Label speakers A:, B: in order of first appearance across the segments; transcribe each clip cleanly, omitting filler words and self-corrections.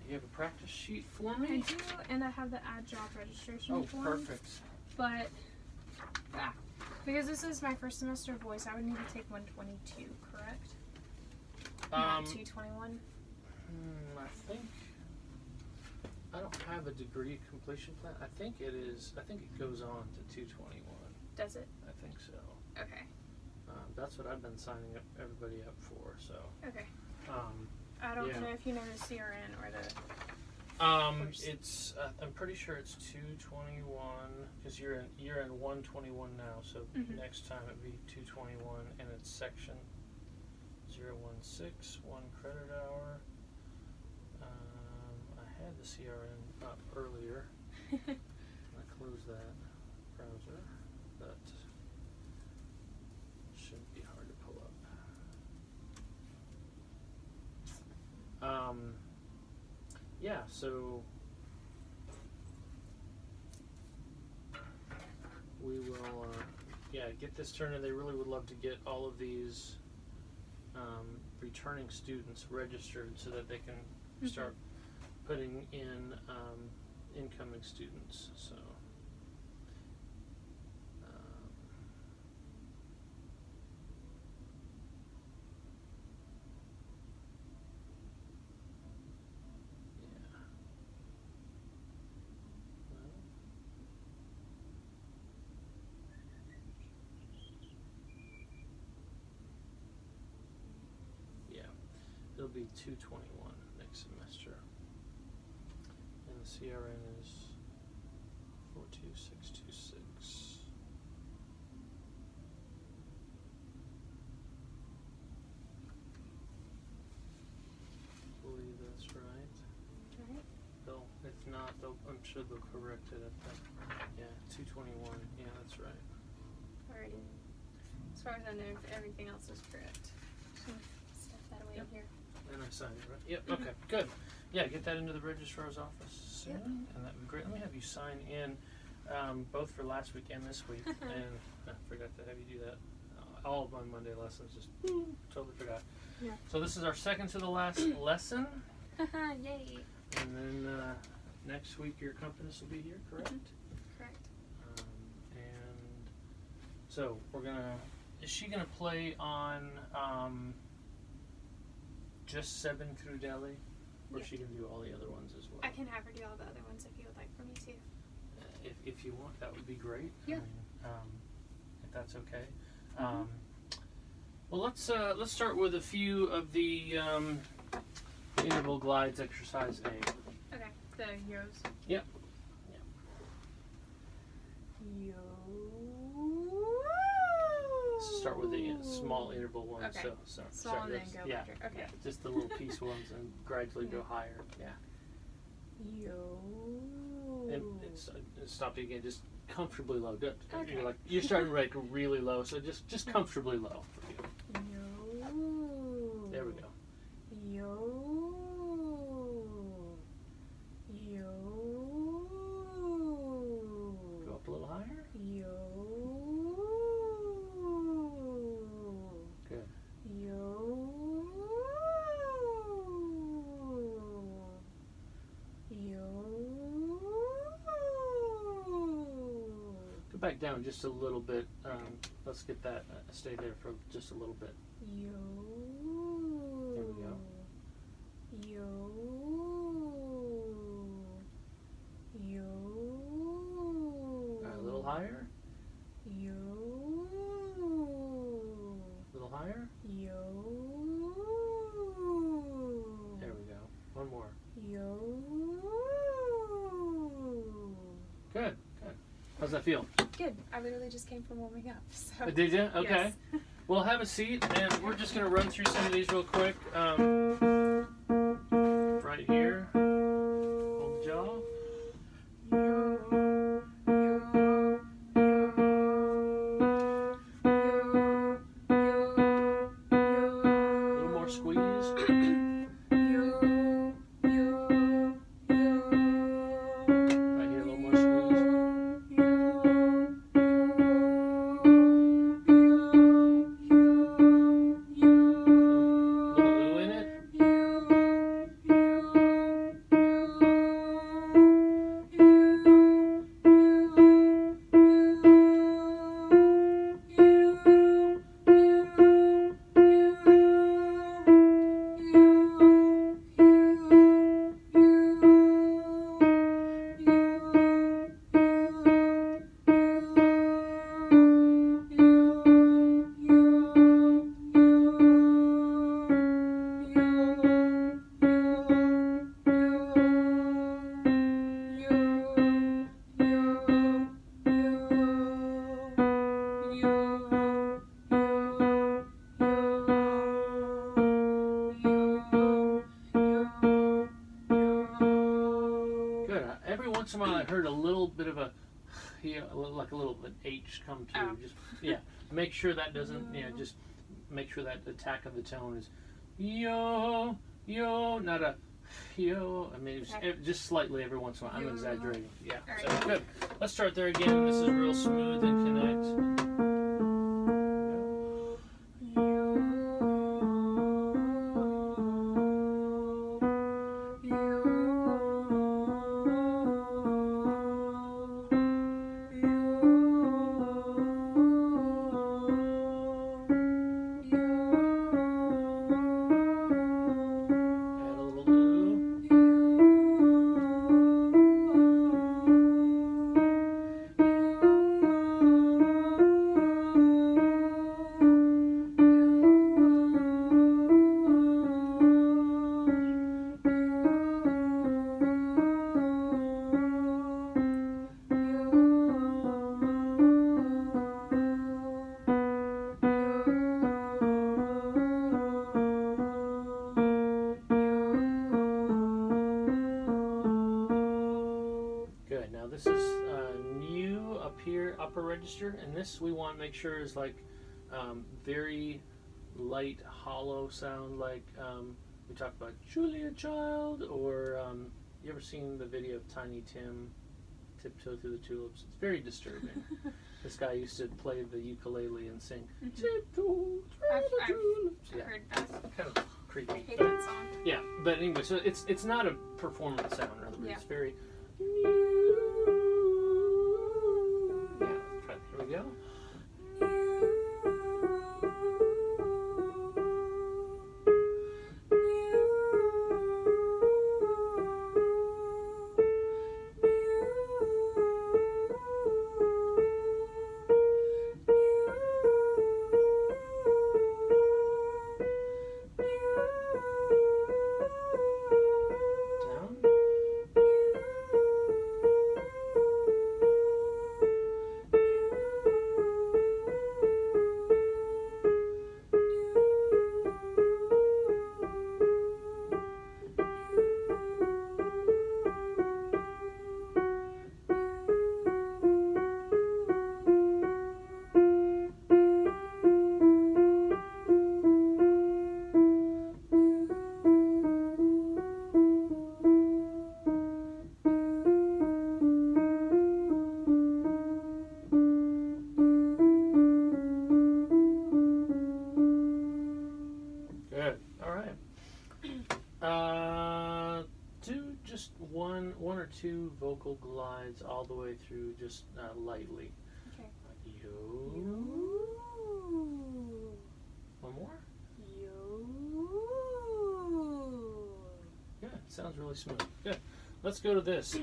A: You have a practice sheet for
B: I
A: me?
B: do, and I have the add job registration form.
A: Perfect.
B: But, because this is my first semester of voice, I would need to take 122, correct? Not 221?
A: I think, I don't have a degree completion plan. I think it goes on to 221.
B: Does it?
A: I think so.
B: Okay.
A: That's what I've been signing up everybody up for, so.
B: Okay. I don't know if you know the CRN or the...
A: It's, I'm pretty sure it's 221, because you're in 121 now, so next time it'd be 221, and it's section 016, 1 credit hour. I had the CRN up earlier. I closed that browser, but shouldn't be hard to pull up. Yeah, so we will get this turned in. They really would love to get all of these returning students registered so that they can start putting in incoming students. So it'll be 221 next semester, and the CRN is 42626. I believe that's right. If not, I'm sure they'll correct it at that. 221. Yeah, that's right.
B: Alrighty. As far as I know, if everything else is correct. So stuff that away here.
A: And I signed it, right? Yep, okay, good. Yeah, get that into the registrar's office soon, and that'd be great. Let me have you sign in, both for last week and this week, and I forgot to have you do that. All of my Monday lessons, just totally forgot.
B: Yeah.
A: So this is our second to the last lesson.
B: Yay.
A: And then next week your accompanist will be here, correct?
B: Correct.
A: And so is she gonna play on just 7 through Delhi, or is she gonna do all the other ones as well?
B: I can have her do all the other ones if you would like for me to.
A: If you want, that would be great.
B: Yeah.
A: I mean, if that's okay. Well, let's start with a few of the interval glides, exercise A.
B: Okay. The yos.
A: Yep.
B: Yo.
A: Start with the small interval ones.
B: Okay.
A: So
B: small and then go larger. Okay.
A: Yeah, just the little piece ones and gradually go higher. Yeah.
B: Yo.
A: And stop again. Just comfortably low. You're starting like really low, so just comfortably low for you.
B: Yo.
A: There we go.
B: Yo. Yo.
A: Go up a little higher.
B: Yo.
A: Good.
B: Yo. Yo.
A: Go back down just a little bit. Let's get that. Stay there for just a little bit.
B: Yo.
A: There we go.
B: Yo. Yo.
A: A little higher.
B: Yo.
A: A little higher.
B: Yo.
A: There we go. One more.
B: Yo.
A: Good. Good. How's that feel?
B: Good. I literally just came from warming up. So.
A: Did you? Okay.
B: Yes.
A: Well, have a seat, and we're just going to run through some of these real quick. Right here. Hold the jaw. A little more squeeze. Right here, a little more squeeze. A little ooh in it. once in a while I heard a little bit of a, like a little an H come through.
B: Oh.
A: Just make sure that doesn't. Just make sure that attack of the tone is yo, not a yo. I mean, just slightly every once in a while. I'm exaggerating. Yeah.
B: All
A: So
B: right.
A: good. Let's start there again. This is real smooth and connect. Good. Now this is new up here, upper register, and this we want to make sure is like very light, hollow sound, like we talked about Julia Child, or you ever seen the video of Tiny Tim, Tiptoe Through the Tulips? It's very disturbing. This guy used to play the ukulele and sing Tiptoe Through the Tulips.
B: I've heard that.
A: Kind of creepy.
B: I hate
A: but-
B: that song.
A: Yeah, but anyway, so it's not a performance sound. In other words, it's very. Yeah, try that. Here we go. Down. Good. All right. Do just one or two vocal glides all the way through, just lightly.
B: Okay.
A: Yo. One more. Good. Sounds really smooth. Good. Let's go to this.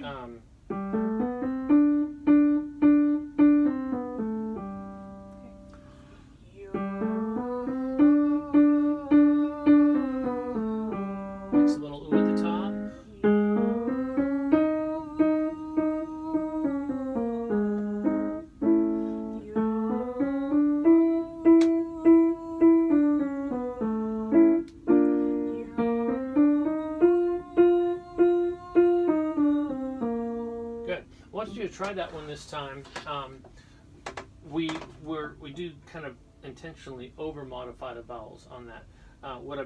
A: Makes a little ooh at the top. Good. I want you to try that one this time. We do kind of intentionally over modify the vowels on that. What I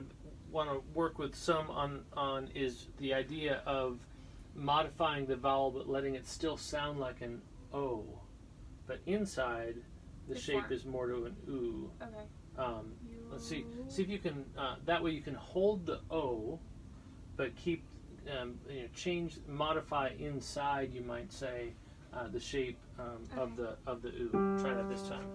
A: want to work with some on is the idea of modifying the vowel but letting it still sound like an O, but inside the
B: Good
A: shape
B: form.
A: is more to an ooh.
B: Okay.
A: Let's see if you can. That way you can hold the O, but keep modify inside. You might say the shape of the ooh. Try that this time.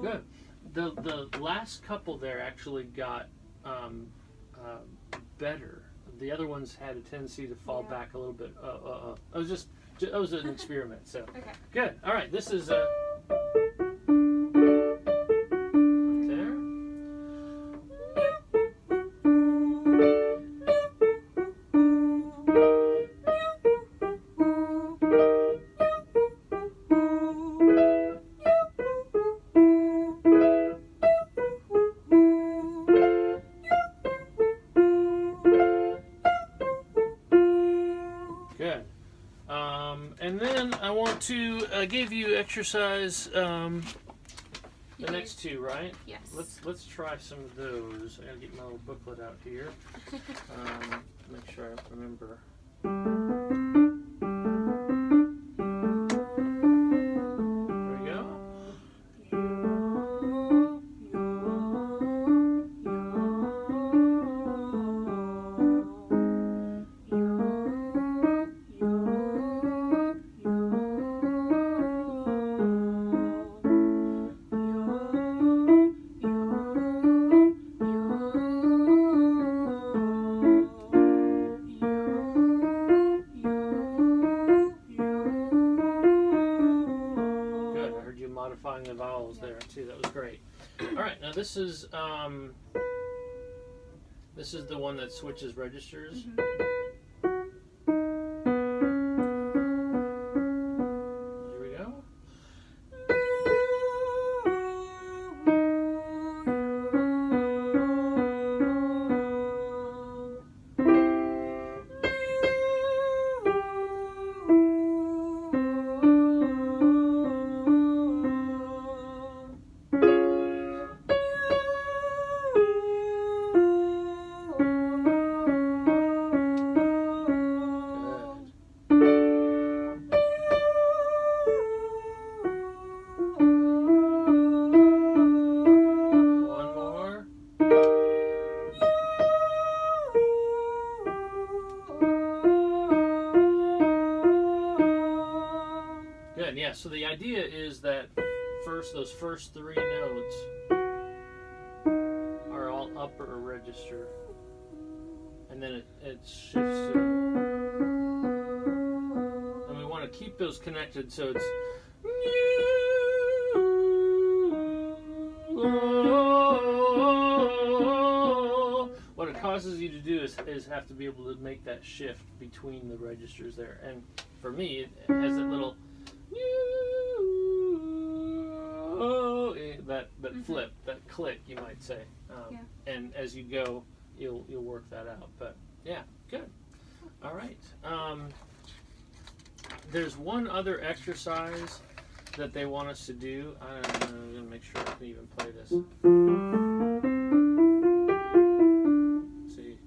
A: Good. The last couple there actually got better. The other ones had a tendency to fall
B: Yeah.
A: back a little bit. I was just That was an experiment. So
B: Okay.
A: good. All right. This is there. Good. And then I want to give you exercise the next two, right?
B: Yes.
A: Let's try some of those. I gotta get my little booklet out here. Make sure I remember. There we go. Modifying the vowels there too. That was great. All right, now this is the one that switches registers. Here we go. Good, yeah. So the idea is that those first three notes are all upper register, and then it shifts to, and we want to keep those connected so it's. What it causes you to do is have to be able to make that shift between the registers there, and for me it has that little that flip, that click, you might say, and as you go, you'll work that out. But yeah, good. All right. There's one other exercise that they want us to do. I'm gonna make sure I can even play this. Let's see.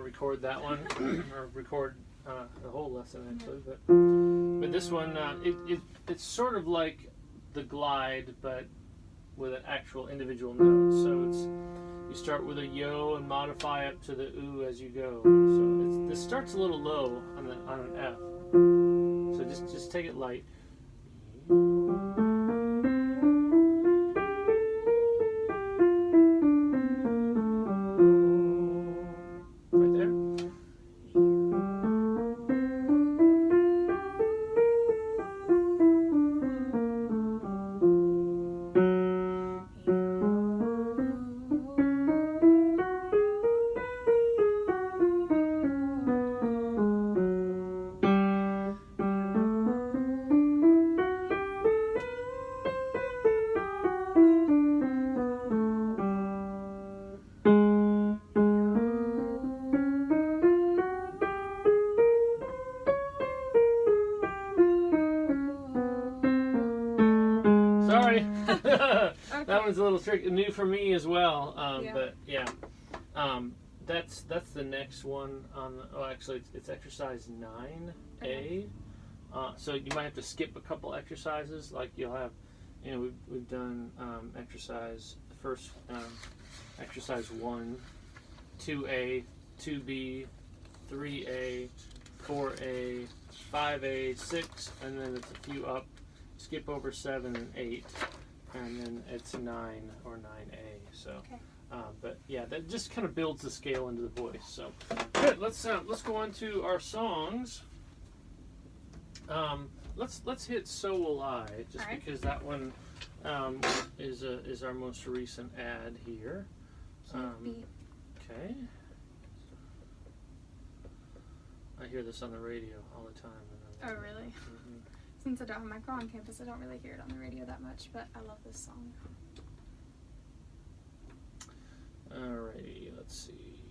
A: Record that one, or record the whole lesson actually. But this one, it's sort of like the glide, but with an actual individual note. So you start with a yo and modify up to the oo as you go. So this starts a little low on an F. So just take it light. Sorry. Okay. That one's a little tricky, new for me as well. But yeah, That's the next one on the, actually it's exercise 9A.
B: Okay.
A: So you might have to skip a couple exercises. Like you'll have, we've done exercise, the first exercise 1, 2A, 2B, 3A, 4A, 5A, 6, and then it's a few up. Skip over 7 and 8, and then it's 9 or 9A. So.
B: Okay.
A: But yeah, that just kind of builds the scale into the voice. So good. Let's go on to our songs. Let's hit "So Will I," just
B: right.
A: because that one is our most recent ad here. Okay. I hear this on the radio all the time.
B: Oh really?
A: Mm-hmm.
B: Since I don't have my car on campus, I don't really hear it on the radio that much. But I love this song.
A: Alrighty, let's see.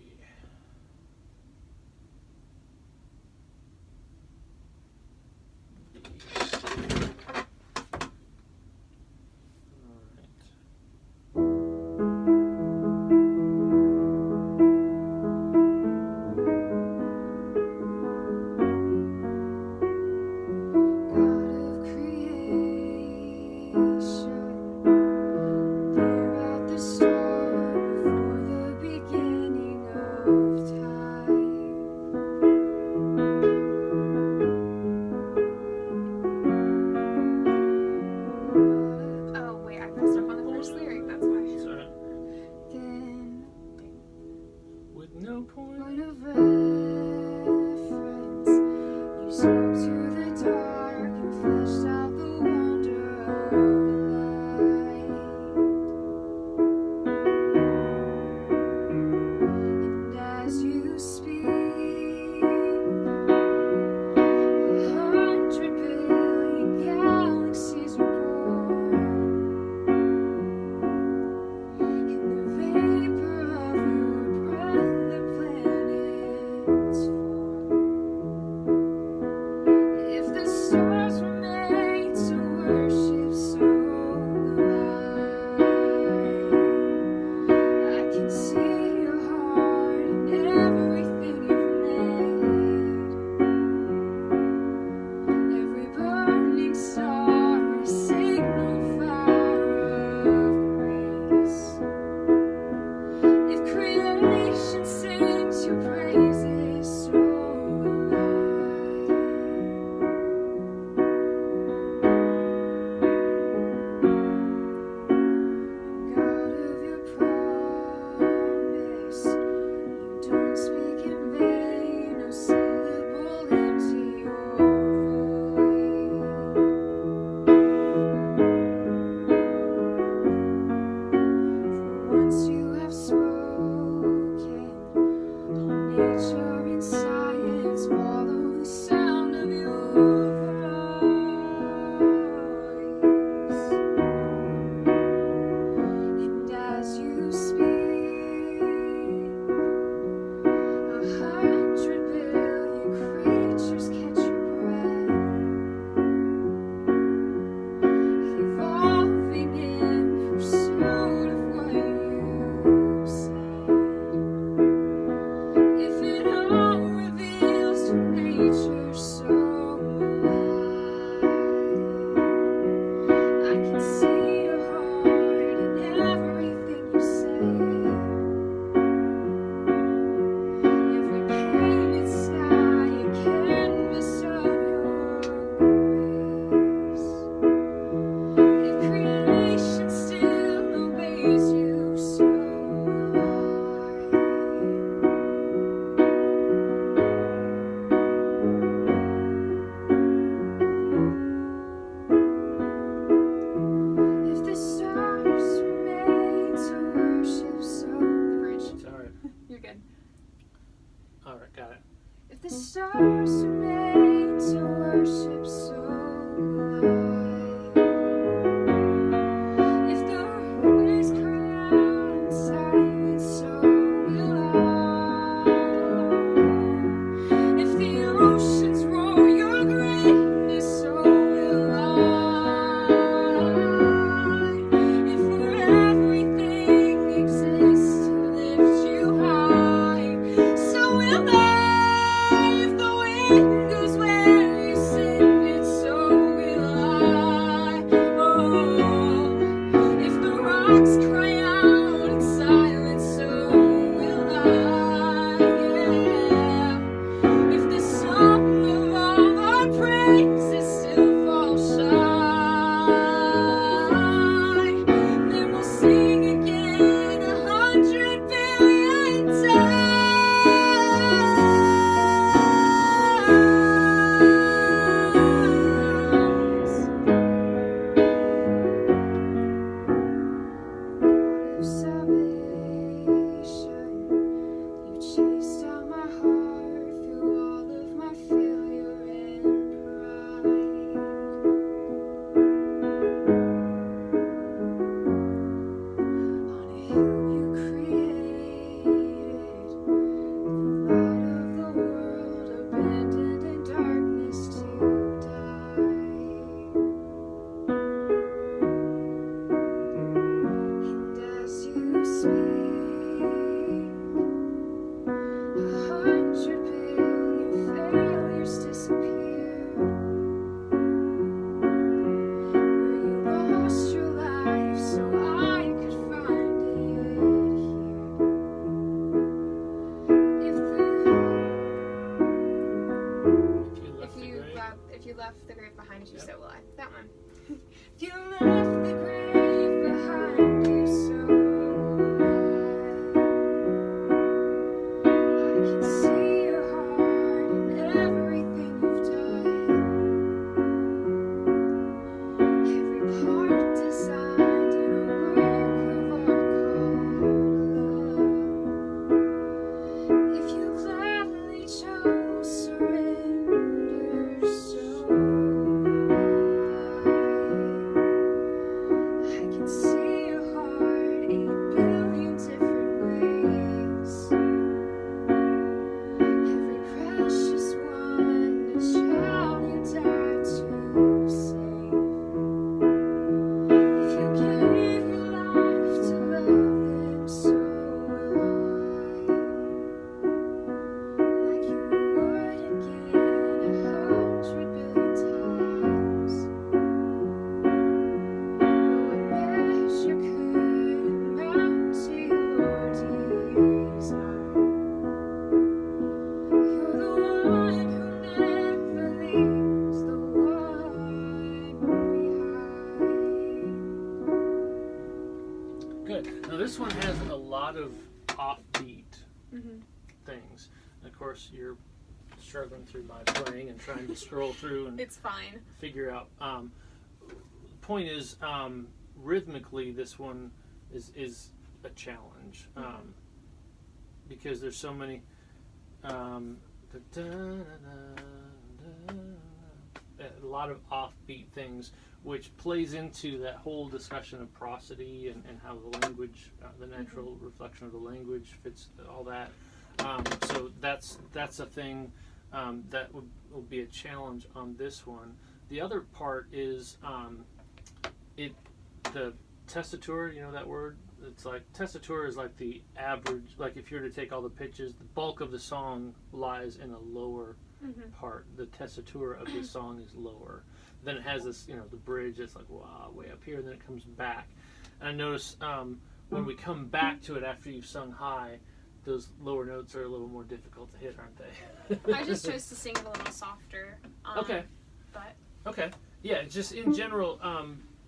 C: If everything exists to lift you high.
B: left the grave behind you,
A: Yep.
B: so will I. That one. If you left the grave behind you, so will I. I can see your heart in everything you've done. Every part designed in a work of art called love. If you gladly chose surrender, so I can see your heart 8 billion different ways. Every precious one, a child you died to save. If you gave your life to love them, so will I. Like you would again 100 billion times. But what measure could amount to your desire? You're the one who never leaves the one behind.
A: Good. Now this one has a lot of offbeat
B: Mm-hmm.
A: things. And of course, you're struggling through my playing and trying to scroll through and
B: It's fine.
A: figure out. Point is, rhythmically, this one is a challenge because there's so many. A lot of offbeat things, which plays into that whole discussion of prosody and how the language, the natural reflection of the language fits all that. So that's a thing that will be a challenge on this one. The other part is the tessitura. You know that word? It's like tessitura is like the average. Like if you were to take all the pitches, the bulk of the song lies in a lower part. The tessitura of the song is lower. Then it has this, the bridge that's like wow, way up here, and then it comes back. And I notice when we come back to it after you've sung high, those lower notes are a little more difficult to hit, aren't they?
B: I just chose to sing it a little softer.
A: Okay.
B: But
A: Okay. Yeah, just in general,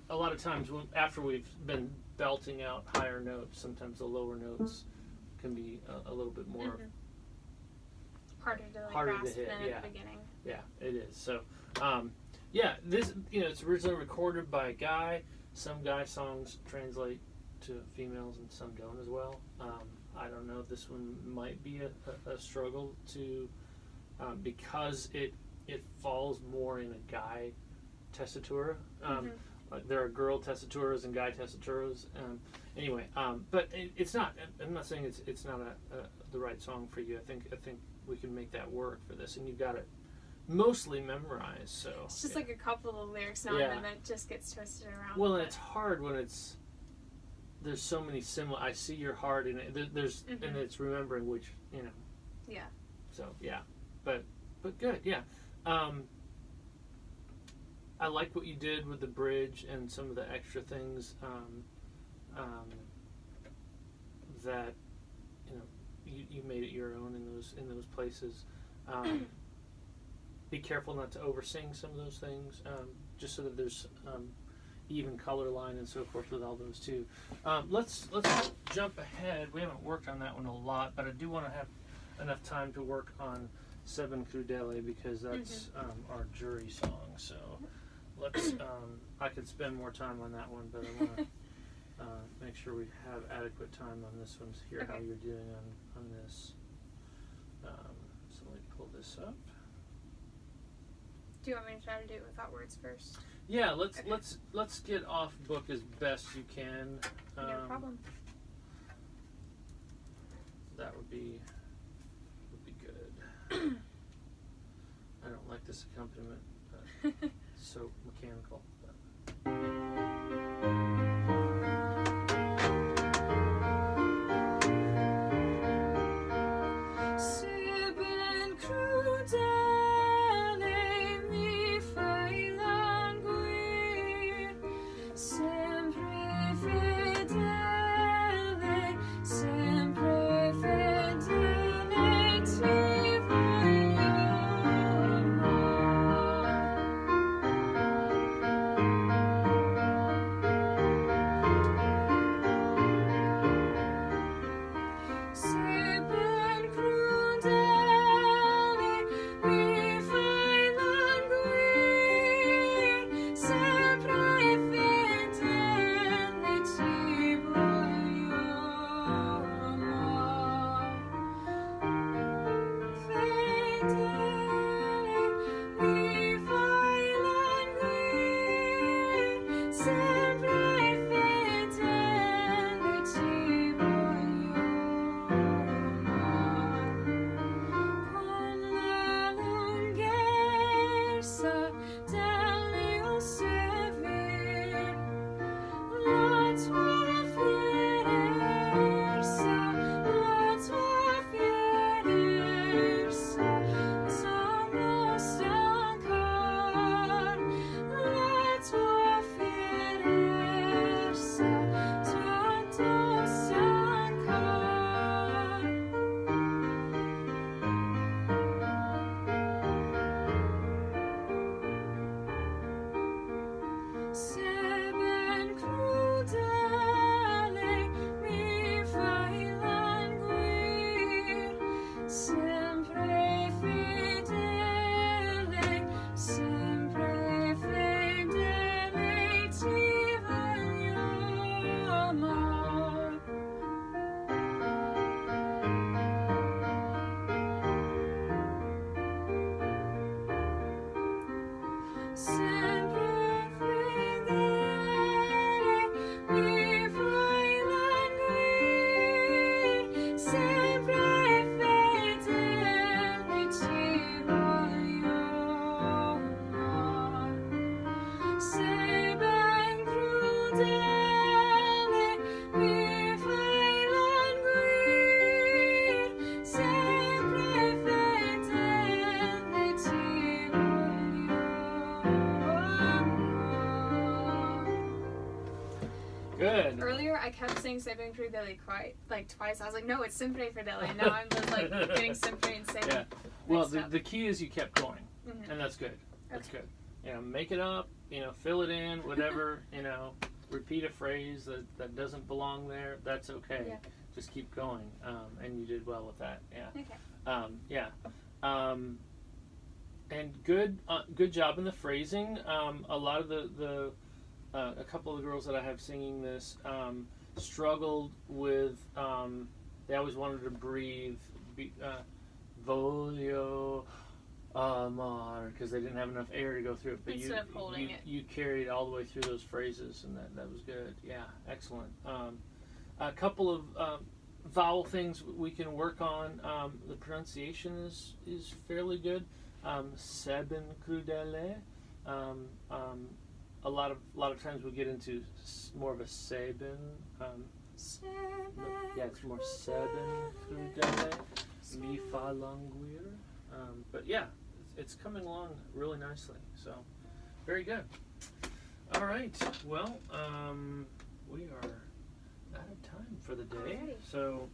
A: a lot of times after we've been belting out higher notes, sometimes the lower notes can be a little bit more
B: harder to
A: harder to
B: grasp
A: hit,
B: than
A: yeah.
B: at the beginning.
A: Yeah, it is. So, this, it's originally recorded by a guy. Some guy songs translate to females and some don't as well. I don't know. This one might be a struggle to, because it falls more in a guy tessitura. Like there are girl tessituras and guy tessituras. Anyway, but it's not. I'm not saying it's not the right song for you. I think we can make that work for this, and you've got it mostly memorized. So
B: It's just like a couple of lyrics now and then it just gets twisted around.
A: Well, and it's hard when there's so many similar. I see your heart in it. There's and it's remembering which
B: Yeah.
A: So yeah, but good. Yeah. I like what you did with the bridge and some of the extra things that you made it your own in those places. Be careful not to oversing some of those things, just so that there's even color line and so forth with all those too. Let's jump ahead. We haven't worked on that one a lot, but I do want to have enough time to work on Seven Crudele because that's our jury song. So let's. I could spend more time on that one, but I want to make sure we have adequate time on this one to hear how you're doing on this. So let me pull this up.
B: Do you want me to try to do it without words first?
A: Yeah, let's get off book as best you can.
B: No problem.
A: That would be good. I don't like this accompaniment. It's so mechanical.
B: sempre fedele, mi fai languire, sempre fedele ti voglio amar. Sei ben crudele, mi fai languir, sempre fedele ti voglio amar.
A: Good.
C: Earlier, I kept saying Sempre Fidele quite like twice. I was like, no, it's Sempre Fidele. And now I'm just like getting Sempre and Sempre.
A: Yeah. Well,
C: mixed
A: the,
C: up.
A: the key is you kept going,
C: Mhm.
A: and that's good. That's
C: Okay.
A: good. You know, make it up. You know, fill it in. Whatever. You know, repeat a phrase that doesn't belong there. That's okay.
C: Yeah.
A: Just keep going. And you did well with that. Yeah.
C: Okay.
A: Yeah. And good job in the phrasing. A lot of a couple of the girls that I have singing this struggled with. They always wanted to breathe. Voglio amar, because they didn't have enough air to go through it. But
C: Instead of holding it.
A: you carried all the way through those phrases, and that was good. Yeah, excellent. A couple of vowel things we can work on. The pronunciation is fairly good. Seben crudele. A lot of times we get into more of a seben. Yeah, it's more seben crudele. Mi fa languir. But yeah, it's coming along really nicely. So very good. All right. Well, we are out of time for the day.
C: Alrighty.
A: So